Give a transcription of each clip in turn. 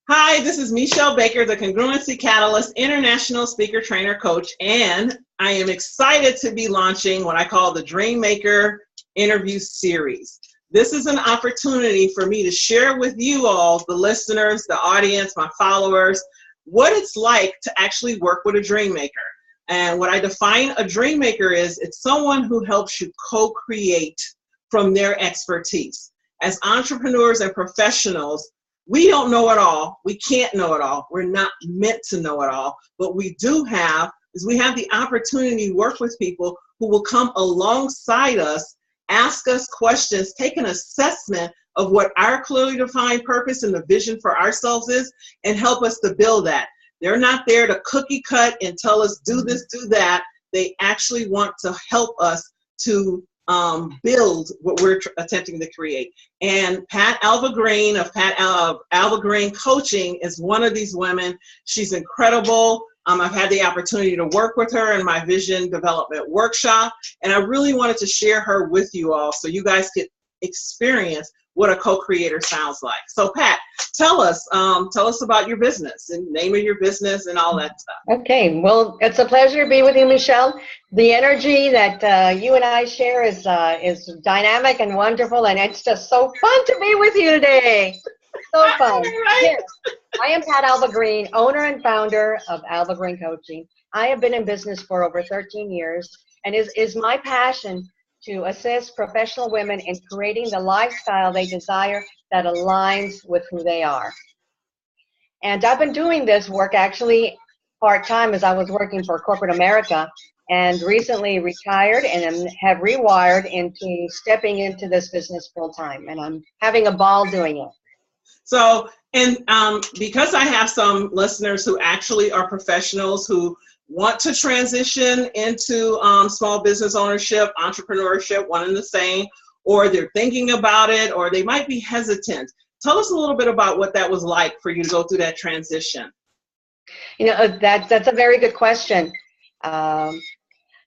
Hi, this is Michelle Baker, the Congruency Catalyst International Speaker Trainer Coach, and I am excited to be launching what I call the Dream Maker Interview Series. This is an opportunity for me to share with you all, the listeners, the audience, my followers, what it's like to actually work with a dream maker. And what I define a dream maker is, it's someone who helps you co-create from their expertise. As entrepreneurs and professionals, we don't know it all. We can't know it all. We're not meant to know it all. What we do have is we have the opportunity to work with people who will come alongside us, ask us questions, take an assessment of what our clearly defined purpose and the vision for ourselves is, and help us to build that. They're not there to cookie cut and tell us do this, do that. They actually want to help us to build what we're attempting to create. And Alva Green of Alva Green Coaching is one of these women. She's incredible. I've had the opportunity to work with her in my vision development workshop, and I really wanted to share her with you all so you guys could experience what a co-creator sounds like. So Pat, tell us about your business and name of your business and all that stuff. Okay, well, it's a pleasure to be with you, Michelle. The energy that you and I share is dynamic and wonderful, and it's just so fun to be with you today. So fun. Right? Yes. I am Pat Alva Green, owner and founder of Alva Green Coaching. I have been in business for over 13 years, and it is my passion to assist professional women in creating the lifestyle they desire that aligns with who they are. And I've been doing this work actually part-time as I was working for corporate America, and recently retired and have rewired into stepping into this business full-time, and I'm having a ball doing it. So, and because I have some listeners who actually are professionals who want to transition into small business ownership, entrepreneurship, one and the same, or they're thinking about it, or they might be hesitant. Tell us a little bit about what that was like for you to go through that transition. You know, that's a very good question.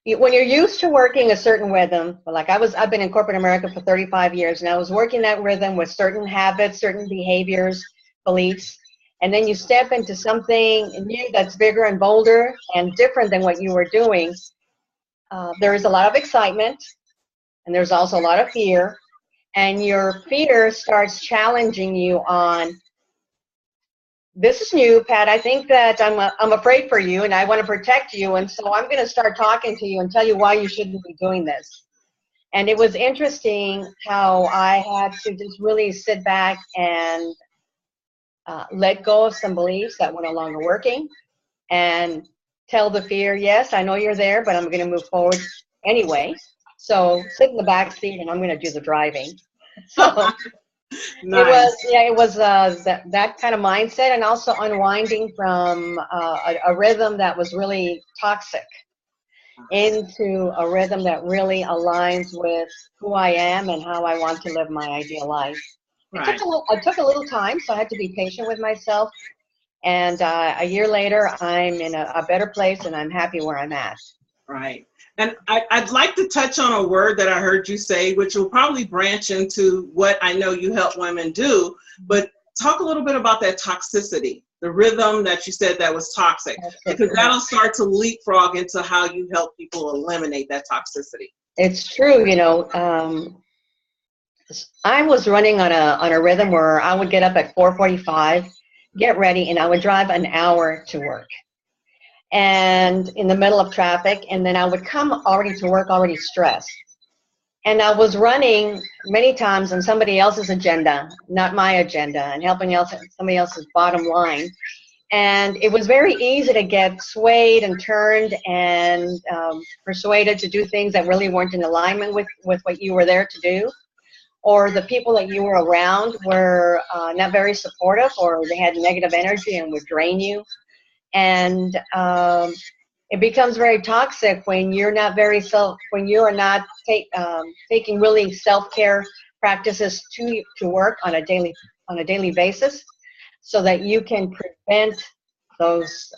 When you're used to working a certain rhythm, like I've been in corporate America for 35 years, and I was working that rhythm with certain habits, certain behaviors, beliefs, and then you step into something new that's bigger and bolder and different than what you were doing. There is a lot of excitement, and there's also a lot of fear, and your fear starts challenging you on, this is new, Pat. I think that I'm afraid for you, and I want to protect you, and so I'm going to start talking to you and tell you why you shouldn't be doing this. And it was interesting how I had to just really sit back and let go of some beliefs that were no longer working, and tell the fear, yes, I know you're there, but I'm going to move forward anyway. So sit in the back seat, and I'm going to do the driving. So. Nice. It was that kind of mindset, and also unwinding from a rhythm that was really toxic into a rhythm that really aligns with who I am and how I want to live my ideal life. Right. It took a little time, so I had to be patient with myself. And a year later, I'm in a better place, and I'm happy where I'm at. Right. And I'd like to touch on a word that I heard you say, which will probably branch into what I know you help women do, but talk a little bit about that toxicity, the rhythm that you said that was toxic, because that'll start to leapfrog into how you help people eliminate that toxicity. It's true, you know. I was running on a rhythm where I would get up at 4:45, get ready, and I would drive an hour to work, and in the middle of traffic, and then I would come already to work already stressed. And I was running many times on somebody else's agenda, not my agenda, and helping somebody else's bottom line. And it was very easy to get swayed and turned and persuaded to do things that really weren't in alignment with what you were there to do. Or the people that you were around were not very supportive, or they had negative energy and would drain you. And it becomes very toxic when you're not taking really self-care practices to work on a daily basis, so that you can prevent those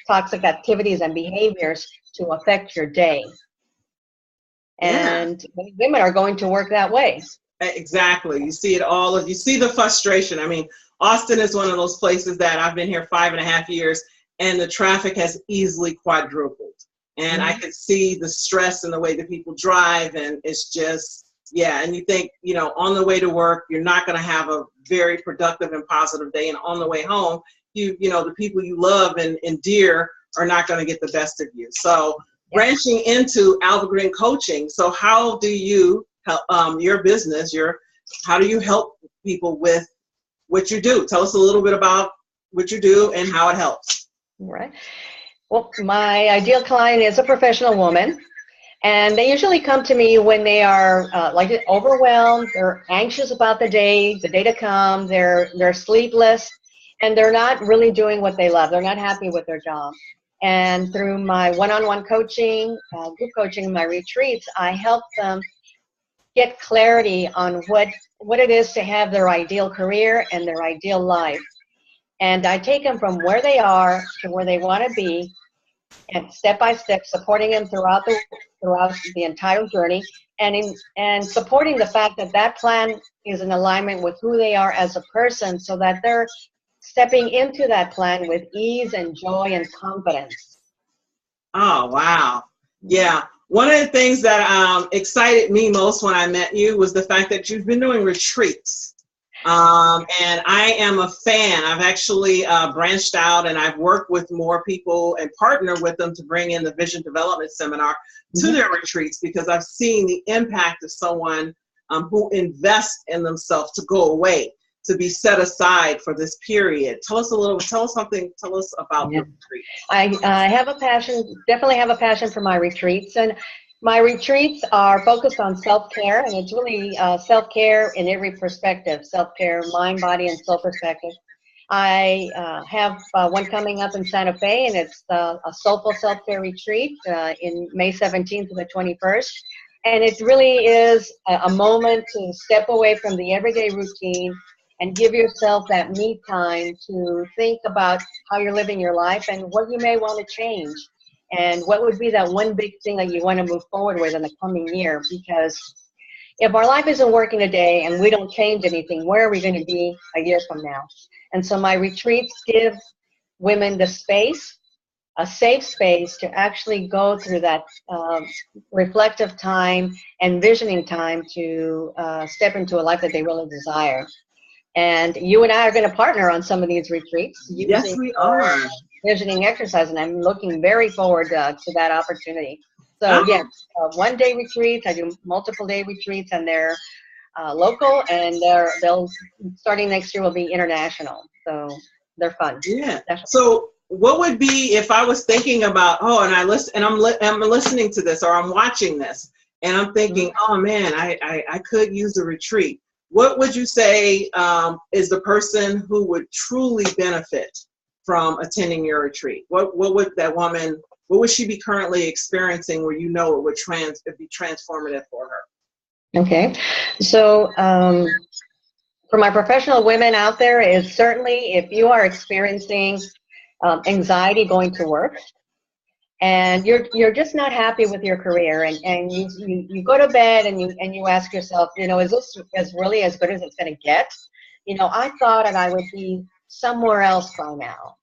toxic activities and behaviors to affect your day. And many women are going to work that way. Exactly. You see it you see the frustration. I mean, Austin is one of those places that I've been here 5.5 years, and the traffic has easily quadrupled. And I could see the stress in the way that people drive, and it's just, yeah. And you think, you know, on the way to work, you're not going to have a very productive and positive day. And on the way home, you know, the people you love and endear are not going to get the best of you. So branching into Alva Green Coaching. So how do you help your business, how do you help people with what you do? Tell us a little bit about what you do and how it helps. Right. Well, my ideal client is a professional woman, and they usually come to me when they are like overwhelmed, they're anxious about the day to come, they're sleepless, and they're not really doing what they love. They're not happy with their job. And through my one-on-one coaching, group coaching, my retreats, I help them get clarity on what it is to have their ideal career and their ideal life. And I take them from where they are to where they want to be, and step by step, supporting them throughout the entire journey, and supporting the fact that that plan is in alignment with who they are as a person, so that they're stepping into that plan with ease and joy and confidence. Oh, wow. Yeah. One of the things that excited me most when I met you was the fact that you've been doing retreats. And I am a fan. I've actually branched out, and I've worked with more people and partnered with them to bring in the Vision Development Seminar to their retreats, because I've seen the impact of someone who invests in themselves to go away, to be set aside for this period. Tell us about the retreat. I have a passion, definitely have a passion for my retreats, and my retreats are focused on self-care, and it's really self-care in every perspective, self-care, mind, body, and soul perspective. I have one coming up in Santa Fe, and it's a soulful self-care retreat in May 17th to the 21st. And it really is a moment to step away from the everyday routine and give yourself that me time to think about how you're living your life and what you may want to change. And what would be that one big thing that you want to move forward with in the coming year? Because if our life isn't working today and we don't change anything, where are we going to be a year from now? And so my retreats give women the space, a safe space, to actually go through that reflective time and visioning time to step into a life that they really desire. And you and I are going to partner on some of these retreats. Yes, we are. Visioning exercise, and I'm looking very forward to that opportunity. So yes, one-day retreats. I do multiple day retreats, and they're local, and they'll starting next year will be international. So they're fun. Yeah. So what would be, if I was thinking about, I'm listening to this, or I'm watching this, and I'm thinking, oh man, I could use a retreat. What would you say is the person who would truly benefit from attending your retreat? What would that woman, what would she be currently experiencing where you know it would be transformative for her? Okay, so for my professional women out there, is certainly if you are experiencing anxiety going to work, and you're just not happy with your career, and you go to bed and you ask yourself, you know, is this really as good as it's going to get? You know, I thought that I would be somewhere else by now.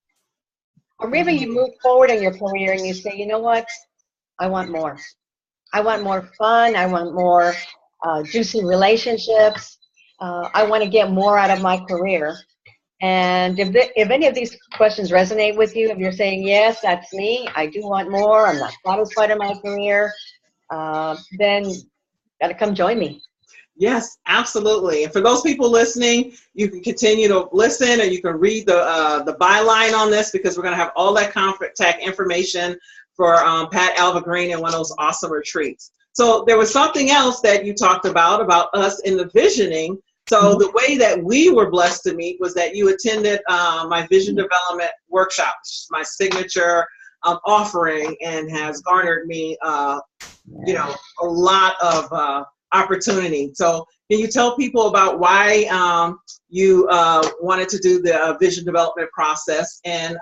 Or maybe you move forward in your career and you say, you know what, I want more. I want more fun. I want more juicy relationships. I want to get more out of my career. And if any of these questions resonate with you, if you're saying, yes, that's me, I do want more, I'm not satisfied in my career, then got to come join me. Yes, absolutely. And for those people listening, you can continue to listen, and you can read the byline on this, because we're going to have all that contact information for Pat Alva Green and one of those awesome retreats. So there was something else that you talked about us in the visioning. So the way that we were blessed to meet was that you attended my vision development workshop, which is my signature offering, and has garnered me, a lot of opportunity. So can you tell people about why you wanted to do the vision development process, and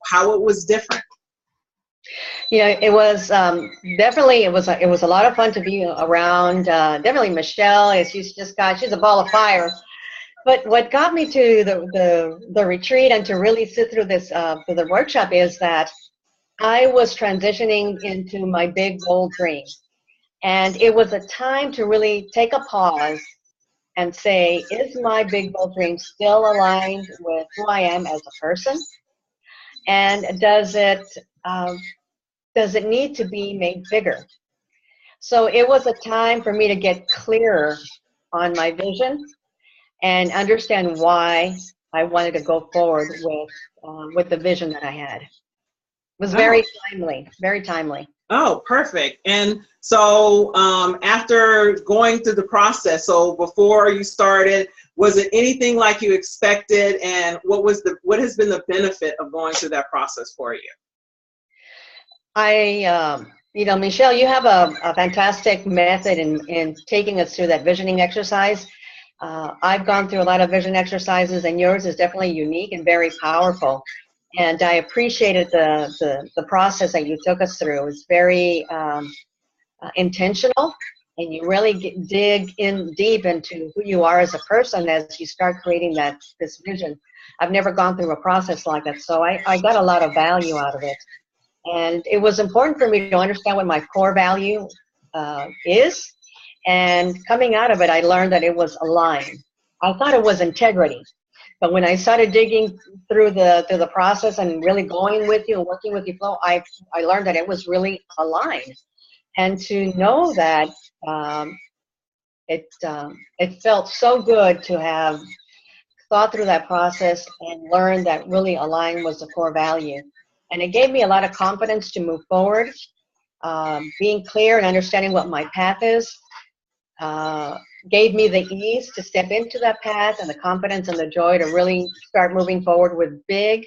how it was different? Yeah, it was definitely, it was a lot of fun to be around. Definitely Michelle, she's a ball of fire. But what got me to the retreat and to really sit through this through the workshop is that I was transitioning into my big bold dream, and it was a time to really take a pause and say, is my big bold dream still aligned with who I am as a person? And does it need to be made bigger? So it was a time for me to get clearer on my vision and understand why I wanted to go forward with the vision that I had. It was very timely, very timely. Oh, perfect. And so after going through the process, so before you started, was it anything like you expected? And what has been the benefit of going through that process for you? Michelle, you have a fantastic method in taking us through that visioning exercise. I've gone through a lot of vision exercises, and yours is definitely unique and very powerful. And I appreciated the process that you took us through. It's very intentional, and you really dig in deep into who you are as a person as you start creating this vision. I've never gone through a process like that, so I got a lot of value out of it. And it was important for me to understand what my core value is. And coming out of it, I learned that it was aligned. I thought it was integrity. But when I started digging through the process and really going with you and working with you, Flo, I learned that it was really aligned. And to know that it felt so good to have thought through that process and learned that really aligned was the core value. And it gave me a lot of confidence to move forward. Being clear and understanding what my path is gave me the ease to step into that path and the confidence and the joy to really start moving forward with big,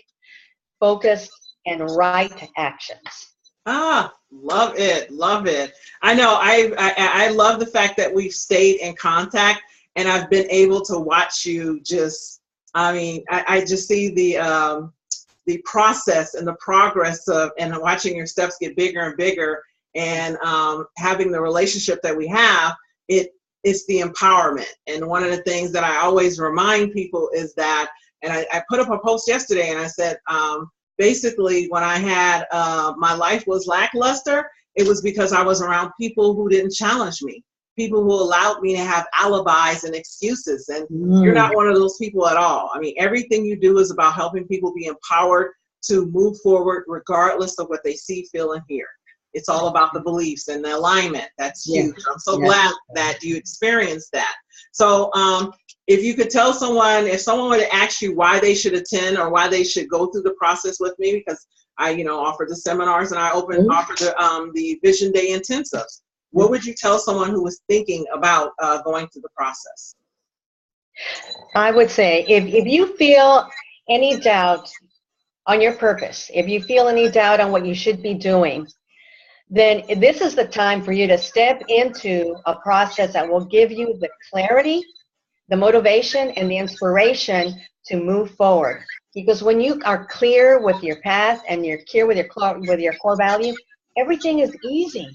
focused, and right actions. Ah, love it, love it. I know I love the fact that we've stayed in contact, and I've been able to watch you just, I just see the process and the progress of, and watching your steps get bigger and bigger, and having the relationship that we have, it's the empowerment. And one of the things that I always remind people is that, and I put up a post yesterday and I said, basically when I had, my life was lackluster, it was because I was around people who didn't challenge me, people who allowed me to have alibis and excuses. And you're not one of those people at all. I mean, everything you do is about helping people be empowered to move forward regardless of what they see, feel, and hear. It's all about the beliefs and the alignment. That's huge. I'm so glad that you experienced that. So if you could tell someone, if someone were to ask you why they should attend or why they should go through the process with me, because I, offer the seminars and I offer the Vision Day intensives, what would you tell someone who was thinking about going through the process? I would say if you feel any doubt on your purpose, if you feel any doubt on what you should be doing, then this is the time for you to step into a process that will give you the clarity, the motivation, and the inspiration to move forward. Because when you are clear with your path and you're clear with your core value, everything is easy.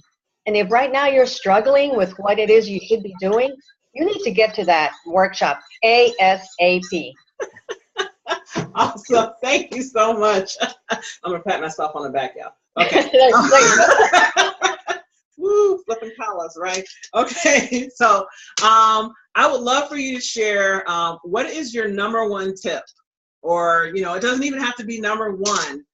And if right now you're struggling with what it is you should be doing, you need to get to that workshop ASAP. Awesome. Thank you so much. I'm going to pat myself on the back, y'all. Okay. Woo, flipping colors, right? Okay. So I would love for you to share what is your number one tip? Or, it doesn't even have to be number one.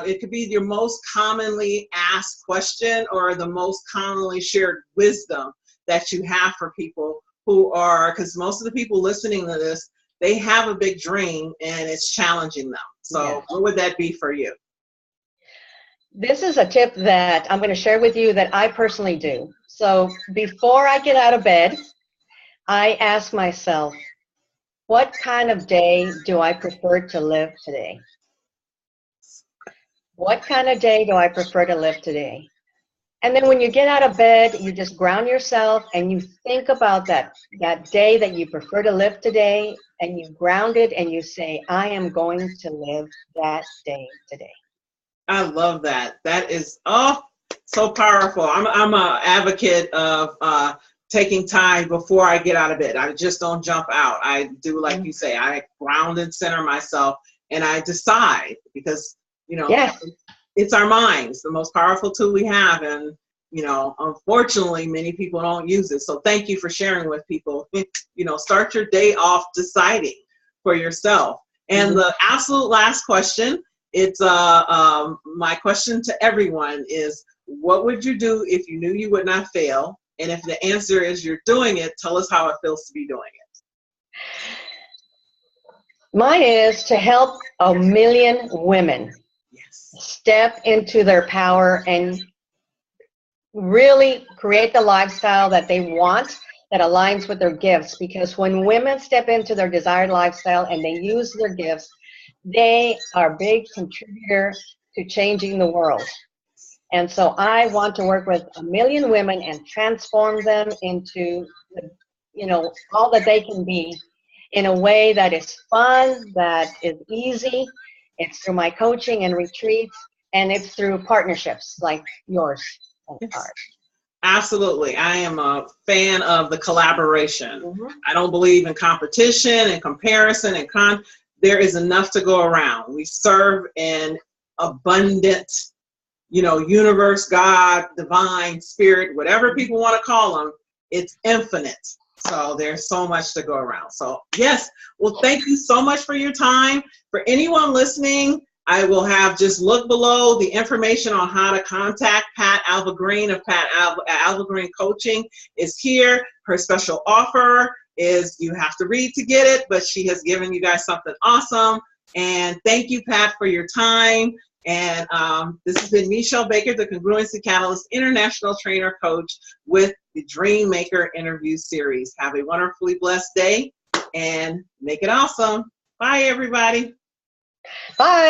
It could be your most commonly asked question or the most commonly shared wisdom that you have for people who are, because most of the people listening to this, they have a big dream and it's challenging them. So what would that be for you? This is a tip that I'm going to share with you that I personally do. So before I get out of bed, I ask myself, what kind of day do I prefer to live today? What kind of day do I prefer to live today? And then when you get out of bed, you just ground yourself and you think about that day that you prefer to live today, and you ground it and you say, I am going to live that day today. I love that. That is so powerful. I'm an advocate of taking time before I get out of bed. I just don't jump out. I do, like you say, I ground and center myself, and I decide, because, you know, Yes. it's our minds, the most powerful tool we have. And, you know, unfortunately, many people don't use it. So thank you for sharing with people. You know, start your day off deciding for yourself. And the absolute last question, it's my question to everyone is, what would you do if you knew you would not fail? And if the answer is you're doing it, tell us how it feels to be doing it. Mine is to help 1 million women step into their power and really create the lifestyle that they want, that aligns with their gifts. Because when women step into their desired lifestyle and they use their gifts, they are a big contributor to changing the world. And so I want to work with 1 million women and transform them into, you know, all that they can be in a way that is fun, that is easy. It's through my coaching and retreats, and it's through partnerships like yours. Absolutely. I am a fan of the collaboration. I don't believe in competition and comparison and there is enough to go around. We serve an abundant, you know, universe, God, divine, spirit, whatever people want to call them. It's infinite. So there's so much to go around. So yes, well, thank you so much for your time. For anyone listening, I will have just look below the information on how to contact Pat Alva Green of Alva Green Coaching is here. Her special offer is you have to read to get it, but she has given you guys something awesome. And thank you, Pat, for your time. And this has been Michelle Baker, the Congruency Catalyst International Trainer Coach with the Dream Maker Interview Series. Have a wonderfully blessed day and make it awesome. Bye, everybody. Bye.